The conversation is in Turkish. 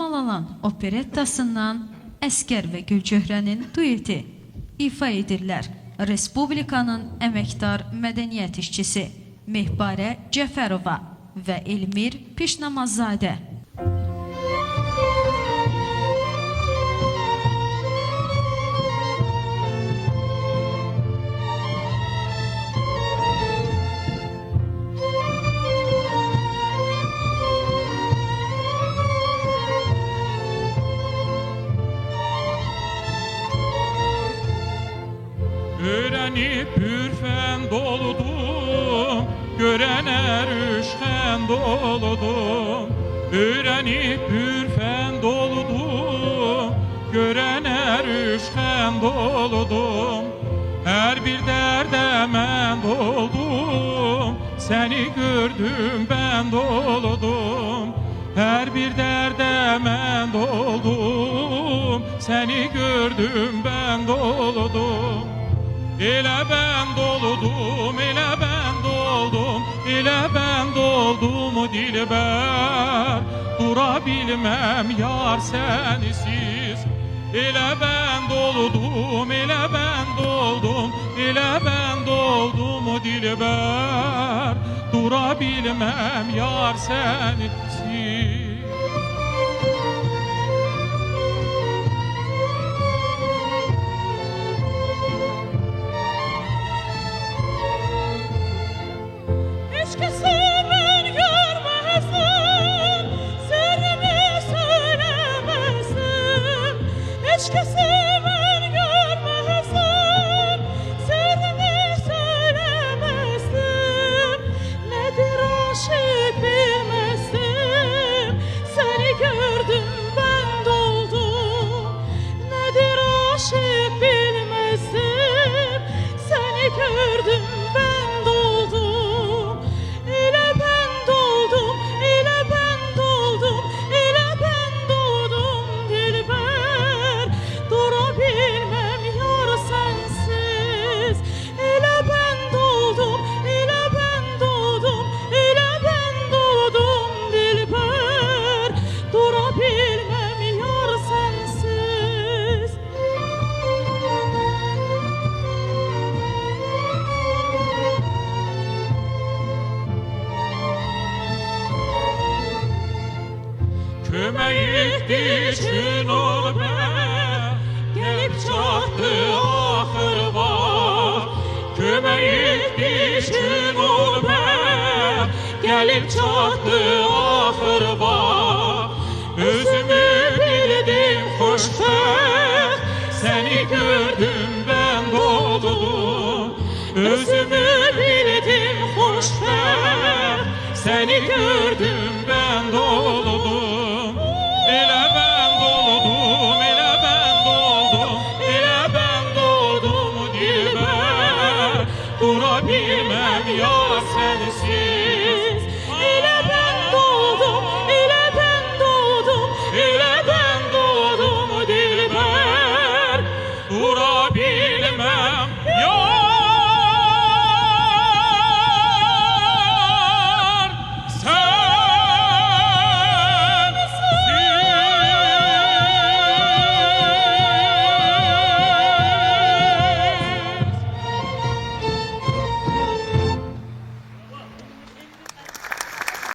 Malalan operettasından Əskər və Gülçöhrənin dueti ifa edirlər. Respublikanın əməkdar mədəniyyət işçisi Mehbarə Cəfərova və Elmir Pişnamazadə. Öğrenip ürfen doludum, gören erüşten doludum. Öğrenip ürfen doludum, gören erüşten doludum. Her bir derde ben doldum, seni gördüm ben doludum. Her bir derde ben doldum, seni gördüm ben doludum. Elə ben doldum, elə ben doldum, elə ben doldum dilbər. Dura bilmem yar sensiz. Elə ben doldum, elə ben doldum, elə ben doldum dilbər. Dura bilmem yar sensiz. Kömək için ol be, gelip çattı ahır var. Kömək için ol be, gelip çattı